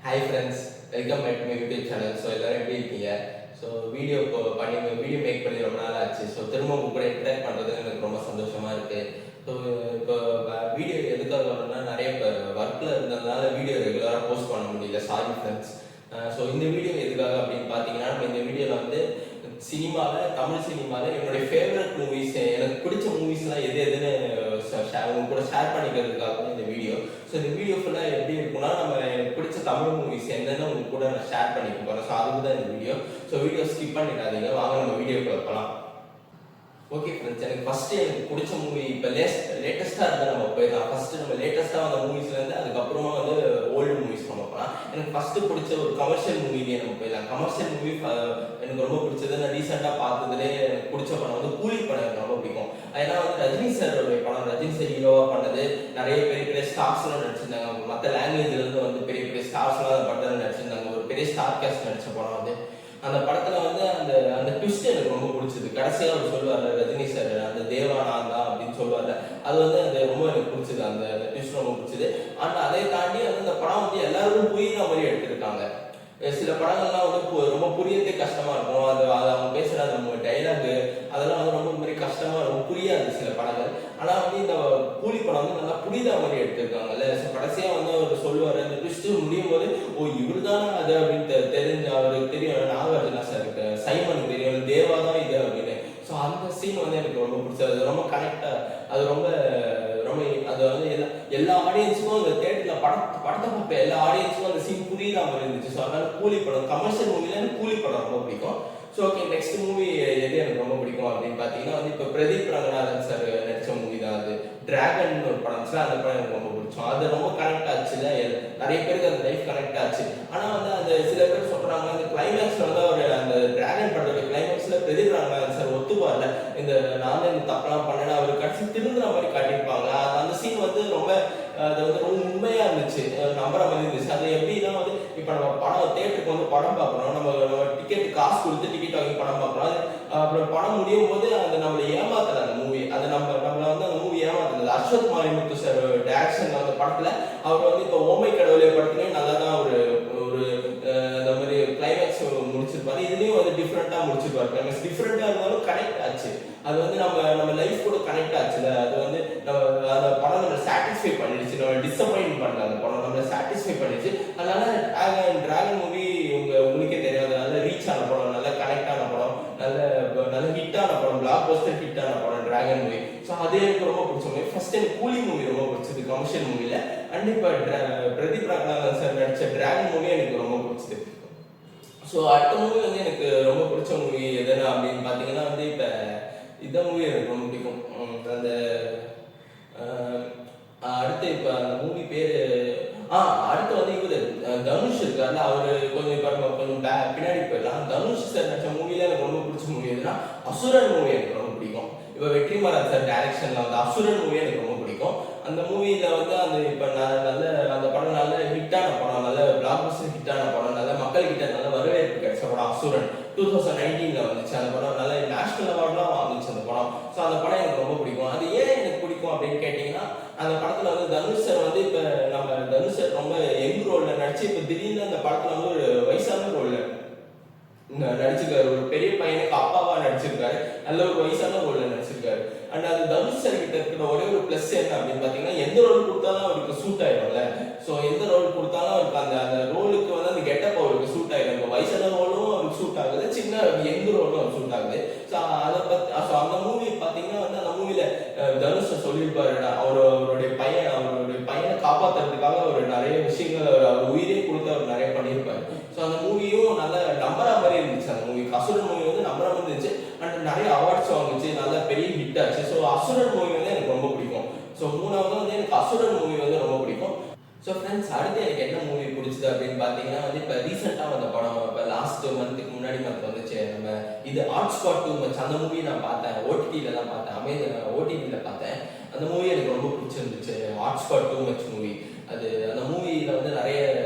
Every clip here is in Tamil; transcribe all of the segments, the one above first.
Hi friends, welcome back to my YouTube channel. So எல்லாரும் எப்படி இருக்கீங்க? ஸோ வீடியோ மேக் பண்ணி ரொம்ப நாள் ஆச்சு. ஸோ திரும்ப உங்க கூட இன்டராக்ட் பண்ணுறது எனக்கு ரொம்ப சந்தோஷமா இருக்கு. ஸோ இப்போ வீடியோ எதுக்காக வரணும்னா நிறைய இப்போ ஒர்க்கில் இருந்ததுனால வீடியோ ரெகுலராக போஸ்ட் பண்ண முடியல. Sorry friends. ஸோ இந்த வீடியோ எதுக்காக அப்படின்னு பார்த்தீங்கன்னா நம்ம இந்த வீடியோவில் வந்து சினிமாவில் தமிழ் சினிமாவில் என்னுடைய ஃபேவரட் மூவிஸ் எனக்கு பிடிச்ச மூவிஸ்லாம் எது எதுன்னு உங்க கூட ஷேர் பண்ணிக்கிறதுக்காக இந்த வீடியோ. ஸோ இந்த வீடியோ ஃபுல்லாக எப்படி இருக்குன்னா நம்ம பிடிச்ச தமிழ் மூவிஸ் என்னென்ன உங்க கூட நான் ஷேர் பண்ணிக்க போகிறேன். ஸோ அதுக்கு தான் இந்த வீடியோ. ஸோ வீடியோ ஸ்கிப் பண்ணிடாதீங்க, வாங்க நம்ம வீடியோக்குள்ள போகலாம். ஓகே ஃப்ரெண்ட்ஸ், எனக்கு எனக்கு பிடிச்ச மூவி இப்போ லேட்டஸ்ட்டாக இருந்து நம்ம போயிடலாம். ஃபர்ஸ்ட் நம்ம லேட்டஸ்ட்டாக வந்த மூவிஸ்லேருந்து அதுக்கப்புறமா வந்து ஓல்டு மூவிஸ் நம்ம போகலாம். எனக்கு ஃபர்ஸ்ட் பிடிச்ச ஒரு கமர்ஷியல் மூவிலேயே நம்ம போயிடலாம். கமர்ஷியல் மூவி எனக்கு ரொம்ப பிடிச்சது, நான் ரீசெண்டாக பார்த்ததுலேயே எனக்கு பிடிச்ச படம் வந்து கூலி படம் எனக்கு ரொம்ப பிடிக்கும். ஏன்னா வந்து ரஜினி சாரோடைய படம், ரஜினி சார் ஹீரோவாக பண்ணது, நிறைய பெரிய பெரிய ஸ்டார்ஸ்லாம் நடிச்சிருந்தாங்க. மற்ற லாங்குவேஜ்லேருந்து வந்து பெரிய பெரிய ஸ்டார்ஸ்லாம் அந்த படத்தில் நடிச்சிருந்தாங்க. ஒரு பெரிய ஸ்டார் கேஸ்ட் நடித்த படம் வந்து அந்த படத்துல வந்து அந்த அந்த ட்விஸ்ட் எனக்கு ரொம்ப பிடிச்சது. கடைசியா அவர் சொல்லுவாரு ரஜினி சார், அந்த தேவா நான் தான் அப்படின்னு சொல்லுவாரு. அது வந்து அந்த ரொம்ப எனக்கு பிடிச்சது, அந்த ட்விஸ்ட் ரொம்ப பிடிச்சது. ஆனா அதை தாண்டி வந்து அந்த படம் வந்து எல்லாருக்கும் புரியுற மாதிரி எடுத்திருக்காங்க. சில படங்கள்லாம் வந்து ரொம்ப புரியறதே கஷ்டமா இருக்கும். அது அவங்க பேசுற அந்த டைலாக் அதெல்லாம் வந்து ரொம்ப மாதிரி கஷ்டமா இருக்கும், புரியாது சில படங்கள். ஆனா வந்து இந்த கூலி படம் வந்து நல்லா புரியுத மாதிரி எடுத்திருக்காங்கல்ல. கடைசியா வந்து அவர் சொல்லுவாரு, அந்த ட்விஸ்ட் முடியும் போது ஓ இவர் தானே அது அப்படின்னு தெரிஞ்சு அவருக்கு தெரியும், நாகார்ஜுனா சாருக்கு, சைமனுக்கு தெரியும், தேவா தான் இது அப்படின்னு. ஸோ அந்த சீன் வந்து எனக்கு ரொம்ப பிடிச்சது. அது ரொம்ப கனெக்டா, அது ரொம்ப ரொம்ப அது வந்து எல்லா ஆடியன்ஸுக்கும் அந்த தேட்டரில் படத்தை பார்ப்ப எல்லா ஆடியன்ஸுக்கும் அந்த சீன் புரியுற மாதிரி இருந்துச்சு. ஸோ அதனால கூலி படம், கமர்ஷியல் மூவில எனக்கு கூலி படம் ரொம்ப பிடிக்கும். ஸோ ஓகே, நெக்ஸ்ட் மூவி எது எனக்கு ரொம்ப பிடிக்கும் அப்படின்னு பார்த்தீங்கன்னா வந்து இப்போ பிரதீப் ரங்கநாதன் சார் நடிச்ச மூவி தான் அது, டிராகன் ஒரு படம் இருந்துச்சு. அந்த படம் எனக்கு ரொம்ப பிடிச்சோம். அது ரொம்ப கனெக்ட் ஆச்சுல, நிறைய பேருக்கு அந்த லைஃப் கனெக்ட் ஆச்சு. ஆனால் வந்து அந்த சில பேர் சொல்றாங்க அந்த கிளைமேக்ஸ்ல வந்து அவர் அந்த டிராகன் படத்தோட கிளைமேக்ஸ்ல பிரதீப் ரங்கநாதன் சார் ஒத்துப்பார்ல, இந்த நான் இந்த தப்பெல்லாம் பண்ணேன்னா அவர் கடைசி திருந்துற மாதிரி காட்டியிருப்பாங்க. அந்த சீன் வந்து ரொம்ப அது வந்து ரொம்ப உண்மையா இருந்துச்சு, நம்புற மாதிரி இருந்துச்சு. அது எப்படின்னா வந்து இப்போ நம்ம படம் தேட்டருக்கு வந்து படம் பார்க்குறோம், நம்ம டிக்கெட் காசு கொடுத்து டிக்கெட் வாங்கி படம் பார்க்குறோம். அது அப்புறம் படம் முடியும் போது அது நம்மளை ஏமாத்தல அந்த மூவி, அது நம்மளை வந்து அந்த மூவி ஏமாத்துறது. அஸ்வத் மாரிமுத்து சார் டைரக்ஷன் அந்த படத்துல அவர் வந்து இப்போ ஓமை கடவுளை படத்துலேயும் நல்லா தான் ஒரு ஒரு அந்த மாதிரி கிளைமேக்ஸ் முடிச்சிருப்பாரு. இதுலயும் வந்து டிஃப்ரெண்டா முடிச்சிருப்பாரு. கிளைமேக்ஸ் டிஃப்ரெண்டா இருந்தாலும் கனெக்ட் ஆச்சு. அது வந்து நம்ம லைஃப் கூட கனெக்ட் ஆச்சுல. அது வந்து நம்ம அந்த படம் நம்ம சாட்டிஸ்ஃபை பண்ணிடுச்சு, நம்ம டிசப்பாயின்ட் பண்ணல. அந்த படம் நம்மளை சாட்டிஸ்ஃபை பண்ணிடுச்சு. அதனால டிராகன் மூவி உங்களுக்கே தெரியும், நல்ல ரீச் ஆன படம், நல்ல கனெக்ட் ஆன படம், நல்ல ஹிட்டான படம், பிளாக் பஸ்டர் ஹிட்டான படம் டிராகன் மூவி. ஸோ அது எனக்கு ரொம்ப பிடிச்ச மூவி. ஃபர்ஸ்ட் எனக்கு கூலி மூவி ரொம்ப பிடிச்சது கமர்ஷியல் மூவில. அண்ட் இப்போ பிரதீப் ரங்கநாதன் சார் நடிச்ச டிராகன் மூவி எனக்கு ரொம்ப பிடிச்சது. ஸோ அடுத்த மூவி வந்து எனக்கு ரொம்ப பிடிச்ச மூவி எதுனா அப்படின்னு பார்த்தீங்கன்னா வந்து இப்போ இந்த மூவி எனக்கு ரொம்ப பிடிக்கும். அந்த அடுத்து இப்போ அந்த மூவி பேரு அடுத்து வந்து இவர் தனுஷ் இருக்காருல்ல, அவரு கொஞ்சம் இப்போ கொஞ்சம் பின்னாடி போயிடலாம். தனுஷ் சார் நடிச்ச மூவில எனக்கு ரொம்ப பிடிச்ச மூவி எதுனா அசுரன் மூவி எனக்கு ரொம்ப பிடிக்கும். இப்போ வெற்றிமாறன் சார் டைரக்ஷன்ல வந்து அசுரன் மூவி எனக்கு ரொம்ப பிடிக்கும். அந்த மூவியில வந்து அந்த இப்போ நல்ல அந்த படம் நல்ல ஹிட்டான படம், நல்ல பிளாக் பஸ்டர் ஹிட்டான படம், நல்ல மக்கள் கிட்ட நல்ல வரவேற்பு கிடைச்ச படம் அசுரன். 2019 வந்துச்சு அந்த படம், நல்ல நேஷனல் அவார்ட்லாம் வாங்குச்சு அந்த படம். ஸோ அந்த படம் எனக்கு ரொம்ப பிடிக்கும். அது ஏன் எனக்கு பிடிக்கும் அப்படின்னு கேட்டீங்கன்னா, அந்த படத்துல வந்து தனுஷ் சார் வந்து இப்போ நம்ம தனுஷ் சார் ரொம்ப யங் ரோல்ல நடிச்சு இப்போ திடீர்னு அந்த படத்துல வந்து ஒரு வயசான ரோல்ல நடிச்சிருக்காரு. ஒரு பெரிய பையனுக்கு அப்பாவா நடிச்சிருக்காரு, நல்ல ஒரு வயசான ரோல்ல நடிச்சிருக்காரு. அண்ட் அது தனுஷ் சார் கிட்ட இருக்கிற ஒரே ஒரு பிளஸ் என்ன அப்படின்னு பாத்தீங்கன்னா, எந்த ரோல் கொடுத்தாலும் அவருக்கு சூட் ஆயிடும்ல. ஸோ எந்த ரோல் கொடுத்தாலும் அவருக்கு அந்த அந்த ரோலுக்கு வந்து அந்த கெட்டப் அவருக்கு சூட் ஆயிடும். இப்போ வயசான ரோலும் அவருக்கு சூட் ஆகுது, சின்ன யங் ரோலும் அவருக்கு சூட் ஆகுது. ஸோ அதை பத்தி அந்த மூவி பாத்தீங்கன்னா வந்து அந்த மூவில தனுஷ் சொல்லியிருப்பாரு, அவருடைய பையனை காப்பாத்துறதுக்காக அவர் நிறைய விஷயங்கள் அவர் உயிரே கொடுத்து அவர் நிறைய பண்ணியிருப்பாரு. ஸோ அந்த மூவியும் நல்ல நம்புற மாதிரி இருந்துச்சு. அந்த மூவி அசுரன் மூவி வந்து நம்புற மாதிரி இருந்துச்சு. அண்ட் நிறைய அவார்ட்ஸ் வாங்குச்சு, நல்ல பெரிய ஹிட் ஆச்சு. ஸோ அசுரன் மூவி வந்து எனக்கு ரொம்ப பிடிக்கும். ஸோ மூணாவது வந்து எனக்கு அசுரன் மூவி வந்து ரொம்ப பிடிக்கும். ஸோ ஃப்ரெண்ட்ஸ், அடுத்து எனக்கு என்ன மூவி பிடிச்சது அப்படின்னு பார்த்தீங்கன்னா வந்து இப்போ ரீசெண்டாக வந்த படம், இப்போ லாஸ்ட் மந்த்துக்கு முன்னாடி மந்த் வந்துச்சு நம்ம இது ஹாட்ஸ்பாட் 2 மச். அந்த மூவி நான் பார்த்தேன், ஓடிடியில தான் பார்த்தேன், அமேசான் ஓடிடியில பார்த்தேன். அந்த மூவி எனக்கு ரொம்ப பிடிச்சிருந்துச்சு, ஹாட்ஸ்பாட் 2 மச் மூவி. அந்த மூவியில வந்து நிறைய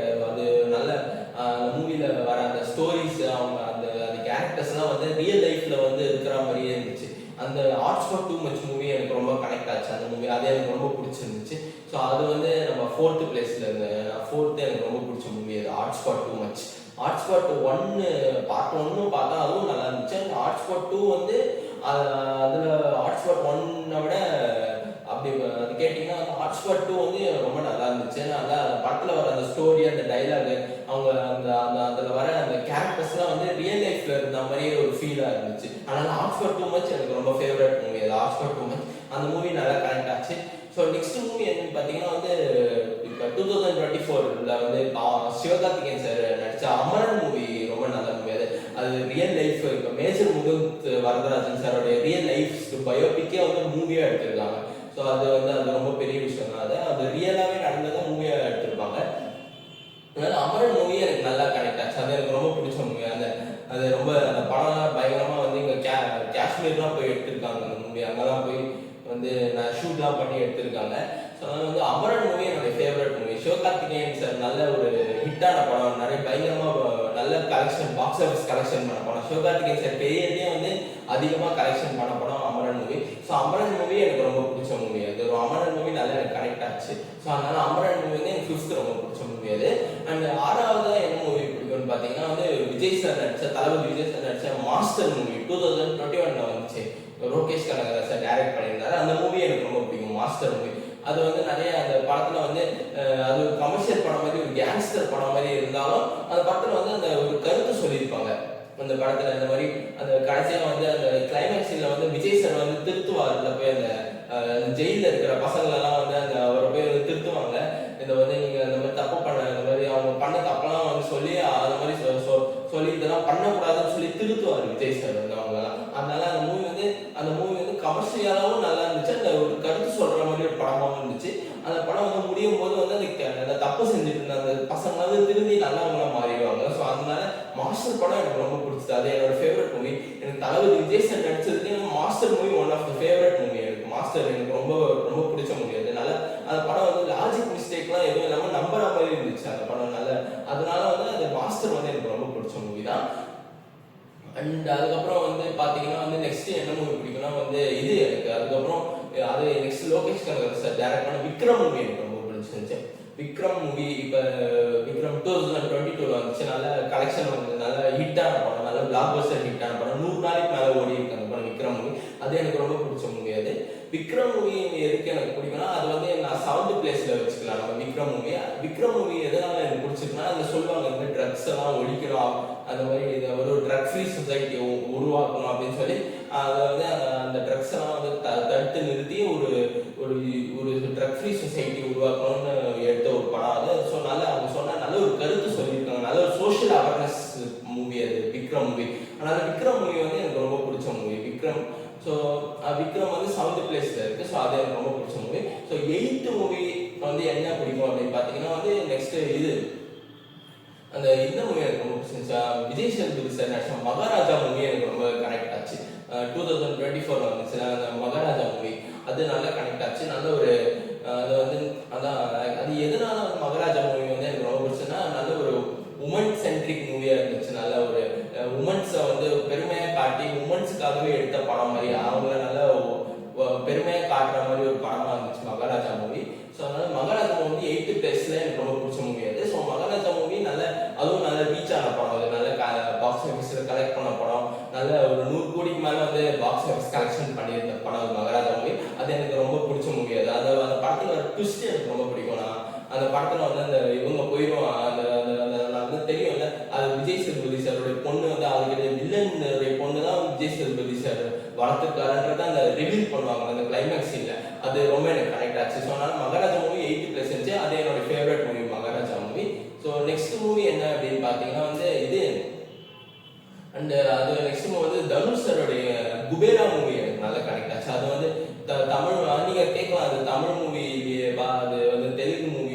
வந்து நல்ல அந்த மூவில வர அந்த ஸ்டோரிஸ், அவங்க அந்த அந்த கேரக்டர்ஸ்லாம் வந்து ரியல் லைஃப்ல வந்து இருக்கிற மாதிரியே இருந்துச்சு. அந்த arts for too much movie எனக்கு ரொம்ப கனெக்ட் ஆச்சு. அந்த மூவி அது எனக்கு ரொம்ப பிடிச்சிருந்துச்சு. ஸோ அது வந்து நம்ம 4th பிளேஸ்ல இருந்து 4th எனக்கு ரொம்ப பிடிச்ச மூவி அது arts for too much. Arts for too part 1 பார்த்தா அதுவும் நல்லா இருந்துச்சு. அந்த ஆர்ட்ஸ் ஃபார் டூ வந்து அதில் ஆர்ட்ஸ் ஃபார் 1 விட அப்படி அது கேட்டிங்கன்னா ஆர்ட்ஸ் ஃபார் டூ வந்து ரொம்ப நல்லா இருந்துச்சு. நல்லா அந்த படத்தில் வர அந்த ஸ்டோரி, அந்த டைலாகு, அவங்க அந்த அந்த அதில் வர அந்த கேரக்டர்ஸ்லாம் வந்து ரியல் லைஃப்ல இருந்த மாதிரியே ஒரு ஃபீலாக இருந்துச்சு. அதனால ஆர்ட்ஸ் ஃபார் டூ மச் எனக்கு ரொம்ப ஃபேவரட் மூவி அது ஆர்ட்ஸ் ஃபார் டூ மச். அந்த மூவி நல்லா கனெக்ட் ஆச்சு. ஸோ நெக்ஸ்ட் மூவி என்னன்னு பார்த்தீங்கன்னா வந்து இப்போ 2024 வந்து சிவகார்த்திகேயன் சார் நடித்த அமரன் மூவி ரொம்ப நல்ல மூவி. அது ரியல் லைஃப், இப்போ மேஜர் முகுந்த் வரதராஜன் சாரோடைய ரியல் லைஃப் பயோபிக்கே வந்து மூவியாக எடுத்திருக்காங்க. ஸோ அது வந்து அது ரொம்ப பெரிய விஷயம் தான். அது ரியலாகவே நடந்ததான் மூவியாக எடுத்திருப்பாங்க. அதனால அமரன் மூவி எனக்கு நல்லா கனெக்ட் ஆச்சு. அது எனக்கு ரொம்ப பிடிச்ச மூவி. அது ரொம்ப அந்த படம்லாம் பயங்கரமாக வந்து இங்கே காஷ்மீர்லாம் போய் எடுத்திருக்காங்க அந்த மூவி. அங்கெல்லாம் போய் வந்து நான் ஷூட்லாம் பண்ணி எடுத்திருக்காங்க. ஸோ அதனால வந்து அமரன் மூவி என்னுடைய ஃபேவரட் மூவி. சிவகார்த்திகேயன் சார் நல்ல ஒரு ஹிட்டான படம், நிறைய பயங்கரமாக நல்ல கலெக்ஷன், பாக்ஸ் ஆஃபீஸ் கலெக்ஷன் பண்ண படம். சிவகார்த்திகேயன் சார் பெரியதே வந்து அதிகமாக கலெக்ஷன் பண்ண படம் Amaran movie. So Amaran movie எனக்கு ரொம்ப பிடிச்ச மூவி. அது ஒரு அமரன் மூவி நல்லா எனக்கு கனெக்ட் ஆச்சு. ஸோ அதனால அமரன் மூவி வந்து எனக்கு 5th ரொம்ப பிடிச்ச மூவி அது. அண்ட் 6வது என்ன மூவி பிடிக்கும்னு பார்த்தீங்கன்னா வந்து விஜய் சார் நடிச்ச, தளபதி விஜய் சார் நடிச்ச மாஸ்டர் மூவி 2021 வந்துச்சு. ரோகேஷ் கனகராஜ் சார் டைரக்ட் பண்ணியிருந்தாரு. அந்த மூவி எனக்கு ரொம்ப பிடிக்கும், மாஸ்டர் மூவி. அது வந்து நிறைய அந்த படத்துல வந்து அது ஒரு கமர்ஷியல் படம் மாதிரி, ஒரு கேங்ஸ்டர் படம் மாதிரி இருந்தாலும் அந்த படத்துல வந்து அந்த ஒரு கருத்து சொல்லியிருப்பாங்க. அந்த படத்துல இந்த மாதிரி அந்த கடைசியா வந்து அந்த கிளைமேக்ஸ் சீன்ல வந்து விஜய் சார் வந்து திருத்துவார்ல போய் அந்த ஜெயில இருக்கிற பசங்களெல்லாம் வந்து அந்த அவரை போய் வந்து திருத்துவாங்க. இந்த வந்து நீங்க அந்த மாதிரி தப்பு பண்ண, இந்த மாதிரி அவங்க பண்ண தப்பெல்லாம் வந்து சொல்லி அந்த மாதிரி சொல்லி இதெல்லாம் பண்ணக்கூடாதுன்னு சொல்லி திருத்துவார் விஜய் சார் வந்து அவங்கலாம். அதனால அந்த மூவி வந்து கமர்ஷியலாகவும் நல்லா இருந்துச்சு, அந்த ஒரு கருத்து சொல்ற மாதிரி ஒரு படமாகவும் இருந்துச்சு. அந்த படம் வந்து முடியும் போது வந்து அந்த தப்பு செஞ்சுட்டு இருந்த அந்த பசங்க வந்து திரும்பி நல்லவங்களா மாறிடுவாங்க. ஸோ அதனால மாஸ்டர் படம் எனக்கு ரொம்ப பிடிச்சது. அது என்னோட ஃபேவரட் மூவி. எனக்கு தளபதி விஜய் சார் நடிச்சதுக்கு Master movie one of the favourite movie. எனக்கு மாஸ்டர் எனக்கு ரொம்ப ரொம்ப பிடிச்ச மூவி. அதனால அந்த படம் வந்து லாஜிக் மிஸ்டேக்லாம் எதுவும் இல்லாமல் நம்புற மாதிரி இருந்துச்சு அந்த படம். அதனால வந்து அந்த மாஸ்டர் வந்து எனக்கு ரொம்ப பிடிச்ச மூவி தான். அண்ட் அதுக்கப்புறம் வந்து பார்த்தீங்கன்னா வந்து நெக்ஸ்ட் என்ன மூவி பிடிக்கும்னா வந்து இது எனக்கு அதுக்கப்புறம் அது next Lokesh Kanagaraj sir direct பண்ண விக்ரம் மூவி எனக்கு ரொம்ப பிடிச்சிருந்துச்சு. விக்ரம் மூவி இப்போ விக்ரம் 2022 வந்துச்சு. நல்ல கலெக்ஷன் வந்து நல்ல ஹிட்டான படம், நல்ல பிளாக் பஸ்டர் ஹிட்டான படம். 100 நாளைக்கு மேலே ஓடி இருக்கு அந்த படம் விக்ரம் மூவி. அது எனக்கு ரொம்ப பிடிச்ச மூவி. அது விக்ரம் மூவி எதுக்கு எனக்கு பிடிக்கும்னா அது வந்து நான் 7th பிளேஸ்ல வச்சுக்கலாம் நம்ம விக்ரம் மூவி. விக்ரம் மூவி எதனால எனக்கு பிடிச்சிருக்குன்னா அதில் சொல்லுவாங்க இந்த மாதிரி ட்ரக்ஸ் எல்லாம் ஒழிக்கணும், அந்த மாதிரி இதை ஒரு ட்ரக் ஃப்ரீ சொசைட்டி உருவாக்கணும் அப்படின்னு சொல்லி அதை வந்து அந்த ட்ரக்ஸ் எல்லாம் வந்து தடுத்து நிறுத்தி ஒரு ஒரு ஒரு ட்ரக் ஃப்ரீ சொசைட்டி உருவாக்கணும்னு எடுத்த ஒரு படம் அது. ஸோ அவங்க சொன்ன நல்ல ஒரு கருத்து சொல்லியிருக்காங்க, நல்ல ஒரு சோஷியல் அவேர்னஸ் மூவி அது விக்ரம் மூவி. அதனால விக்ரம் மூவி வந்து எனக்கு ரொம்ப பிடிச்ச மூவி விக்ரம். ஸோ விக்ரம் வந்து 7th பிளேஸ்ல இருக்கு. ஸோ அது எனக்கு ரொம்ப பிடிச்ச மூவி. ஸோ 8th மூவி வந்து என்ன பிடிக்கும் அப்படின்னு பார்த்தீங்கன்னா வந்து நெக்ஸ்ட் இது அந்த இந்த மூவி எனக்கு ரொம்ப பிடிச்சிருந்துச்சா, விஜய் சேதுபதி சார் நடிச்ச மகாராஜா மூவி எனக்கு ரொம்ப கனெக்ட் ஆச்சு. 2024 வந்துச்சு அந்த மகாராஜா மூவி. அது நல்லா கனெக்ட் ஆச்சு. நல்ல ஒரு அது வந்து அதான் அது எதனால வந்து மகாராஜா மூவி வந்து எனக்கு ரொம்ப பிடிச்சுன்னா நல்ல ஒரு உமன் சென்ட்ரிக் மூவியா இருந்துச்சு. நல்ல ஒரு உமன்ஸை வந்து பெருமையாக காட்டி உமன்ஸுக்காகவே எடுத்த படம் மாதிரி, அவங்கள நல்லா பெருமையாக காட்டுற மாதிரி ஒரு படமாக இருந்துச்சு மகாராஜா மூவி. ஸோ அதனால மகாராஜா மூவி 8th பிளேஸ்ல எனக்கு ரொம்ப பிடிச்ச மூவி அது. ஸோ மகாராஜா மூவி அதுவும் நல்ல ரீச் ஆன படம். அது நல்ல பாக்ஸ் ஆஃபீஸில் கலெக்ட் பண்ண படம். நல்ல ஒரு 100 கோடிக்கு மேலே வந்து பாக்ஸ் ஆஃபீஸ் கலெக்ஷன் பண்ணியிருந்த படம் மகாராஜா மூவி. அது எனக்கு ரொம்ப பிடிச்ச மூவி. அது அந்த படத்தில் ஒரு ட்விஸ்ட் எனக்கு ரொம்ப பிடிக்கும். நான் அந்த படத்தில் வந்து அந்த இவங்க போயிடுவான் அந்த தெரியும்ல, அது விஜய் சேதுபதி சாருடைய பொண்ணு வந்து அதுக்கிட்ட வில்லனுடைய பொண்ணு தான் விஜய் சேதுபதி சார் வளர்த்துருக்காருன்றத அந்த ரிவீல் பண்ணுவாங்க அந்த கிளைமேக்ஸ் சீன்ல. அது ரொம்ப எனக்கு கனெக்ட் ஆச்சு. ஸோ அதனால மகாராஜா மூவி 8th பிளேஸ் இருந்துச்சு. அது என்னோட favourite movie Maharaja movie. So next movie என்ன அப்படின்னு பார்த்தீங்கன்னா வந்து இது அண்ட் அது நெக்ஸ்ட் மூவி வந்து தனுஷ் சாருடைய குபேரா மூவி எனக்கு நல்லா கனெக்ட் ஆச்சு. அது வந்து தமிழ் நீங்கள் கேட்கலாம், அது தமிழ் மூவி அது வந்து தெலுங்கு மூவியில்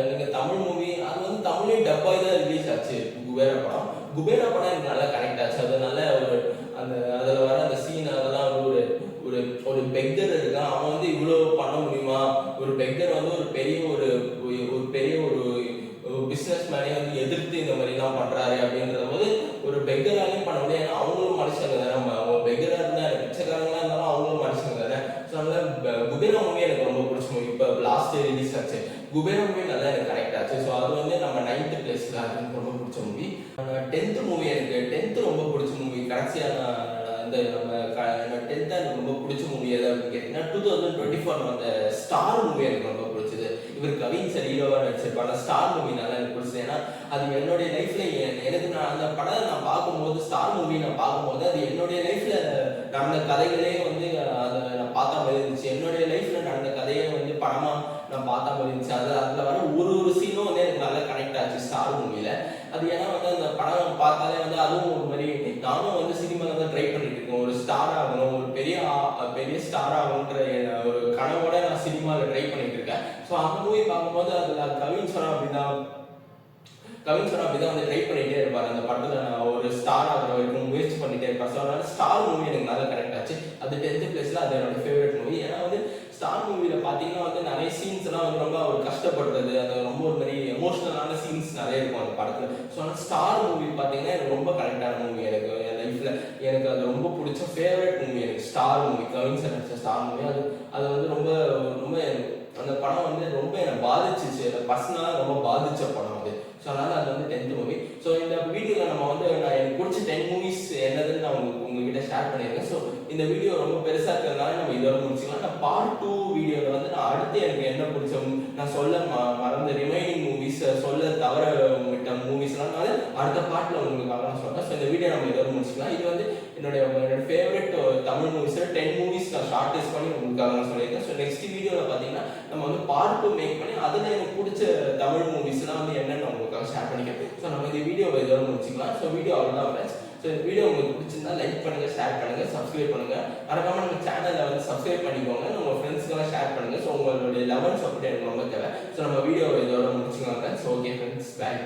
நீங்கள் தமிழ் மூவி அது வந்து தமிழே டப்பாக தான் ரிலீஸ் ஆச்சு குபேரா படம். குபேரா படம் எனக்கு நல்லா கனெக்ட் ஆச்சு. அது நல்ல ஒரு அந்த அதில் வர அந்த சீன் அதெல்லாம் ஒரு ஒரு ஒரு பெக்கர் இருக்கான், அவன் வந்து இவ்வளோ பண்ண முடியுமா, ஒரு பெக்கர் வந்து ஒரு பெரிய ஒரு பிஸ்னஸ் மேனே வந்து எதிர்த்து இந்த மாதிரிலாம் பண்ணுறாரு அப்படின்ற போது ஒரு பெக்கராலையும் பண்ண முடியாது. ஏன்னா அவங்களும் மனுஷங்க தானே, அவங்க பெக்கராக இருந்தால் பிச்சைக்கார இயர்ஸில் அது எனக்கு ரொம்ப பிடிச்ச மூவி. 10th மூவி எனக்கு 10th ரொம்ப பிடிச்ச மூவி. கடைசியாக நான் இந்த நம்ம 10th எனக்கு ரொம்ப பிடிச்ச மூவி எது அப்படின்னு கேட்டிங்கன்னா 2024 அந்த ஸ்டார் மூவி எனக்கு ரொம்ப பிடிச்சது. இவர் கவின் சார் ஹீரோவாக நடிச்சிருப்பாங்க. ஸ்டார் மூவினால எனக்கு பிடிச்சது. ஏன்னா அது என்னுடைய லைஃப்ல எனக்கு நான் அந்த படம் நான் பார்க்கும்போது ஸ்டார் மூவி நான் பார்க்கும்போது அது என்னுடைய லைஃப்ல நடந்த கதைகளே வந்து அதை நான் பார்த்த மாதிரி இருந்துச்சு. என்னுடைய லைஃப்ல நடந்த கதையை வந்து படமா நான் பார்த்த மாதிரி இருந்துச்சு. அதில் வர ஒரு சீனும் வந்து எனக்கு நல்லா கனெக்ட் ஆச்சு ஸ்டார் மூவில. அது ஏன்னா வந்து அந்த படம் பார்த்தாலே வந்து அதுவும் ஒரு மாதிரி நானும் வந்து சினிமாவில் தான் ட்ரை பண்ணிட்டு இருக்கேன். ஒரு ஸ்டார் ஆகணும், ஒரு பெரிய ஸ்டார் ஆகணுன்ற ஒரு கனவோட நான் சினிமாவில் ட்ரை பண்ணிட்டு இருக்கேன். ஸோ அந்த மூவி பார்க்கும்போது அதில் கவின் சார் அப்படிதான் வந்து ட்ரை பண்ணிட்டே இருப்பாரு. அந்த படத்தில் நான் ஒரு ஸ்டார் ஆகிற வரைக்கும் முயற்சி பண்ணிட்டே இருப்பேன். ஸோ அதனால ஸ்டார் மூவி எனக்கு நல்லா கனெக்ட் ஆச்சு. அது 10th பிளேஸ்ல அது என்னோட ஃபேவரட் மூவி. ஏன்னா வந்து ஸ்டார் மூவியில் பார்த்தீங்கன்னா வந்து நிறைய சீன்ஸ் எல்லாம் வந்து ரொம்ப ஒரு கஷ்டப்படுறது, அது ரொம்ப ஒரு மாதிரி எமோஷனலான சீன்ஸ் நிறைய இருக்கும் அந்த படத்தில். ஸோ ஆனால் ஸ்டார் மூவி பார்த்தீங்கன்னா எனக்கு ரொம்ப கனெக்டான மூவி. எனக்கு என் லைஃப்பில் எனக்கு அது ரொம்ப பிடிச்ச ஃபேவரட் மூவி எனக்கு ஸ்டார் மூவி. கவின் சார் நடிச்ச ஸ்டார் மூவி. அது வந்து ரொம்ப ரொம்ப அந்த படம் வந்து ரொம்ப என்னை பாதிச்சிச்சு. பர்சனலாக ரொம்ப பாதிச்ச படம் அது. ஸோ அதனால அது வந்து 10th மூவி. ஸோ இந்த வீடியோவில் நம்ம வந்து நான் எனக்கு பிடிச்ச 10 மூவிஸ் என்னதுன்னு நான் உங்ககிட்ட ஷேர் பண்ணியிருக்கேன். ஸோ இந்த வீடியோ ரொம்ப பெருசாக இருக்கிறதுனால நம்ம இதோட முடிச்சுக்கலாம். நான் பார்ட் 2 வீடியோவில் வந்து நான் அடுத்து எனக்கு என்ன பிடிச்ச நான் சொல்ல மறந்த ரிமைனிங் மூவிஸ், சொல்ல தவற விட்ட மூவிஸ்லாம் நான் அடுத்த பார்ட்டில் உங்களுக்காக நான் சொல்கிறேன். ஸோ இந்த வீடியோ நம்ம இதோட முடிச்சுக்கலாம். இது வந்து என்னோட ஃபேவரட் தமிழ் மூவிஸில் 10 மூவிஸ் நான் ஷார்ட் லிஸ்ட் பண்ணி உங்களுக்காக நான் சொல்லியிருக்கேன். ஸோ நெக்ஸ்ட் வீடியோவில் பார்த்தீங்கன்னா நம்ம வந்து பார்ட் 2 மேக் பண்ணி அதில் எனக்கு பிடிச்ச தமிழ் மூவிஸ்லாம் வந்து என்னென்னு உங்களுக்காக ஷேர் பண்ணிக்கிறேன். ஸோ நம்ம இந்த வீடியோவை இதோட முடிச்சுக்கலாம். ஸோ வீடியோ அவ்வளோதான் ஃப்ரெண்ட்ஸ். ஸோ இந்த வீடியோ உங்களுக்கு பிடிச்சிருந்தா லைக் பண்ணுங்க, ஷேர் பண்ணுங்க, சப்ஸ்கிரைப் பண்ணுங்க. மறக்காம நம்ம சேனலை வந்து சப்ஸ்கிரைப் பண்ணிக்கோங்க. உங்கள் ஃப்ரெண்ட்ஸ்க்கெல்லாம் ஷேர் பண்ணுங்க. ஸோ உங்களுடைய லெவல் சப்போர்ட் எனக்கு ரொம்ப தேவை. ஸோ நம்ம வீடியோவை இதோட முடிச்சுக்கலாம் ஃப்ரெண்ட்ஸ். ஓகே ஃப்ரெண்ட்ஸ், பாய்.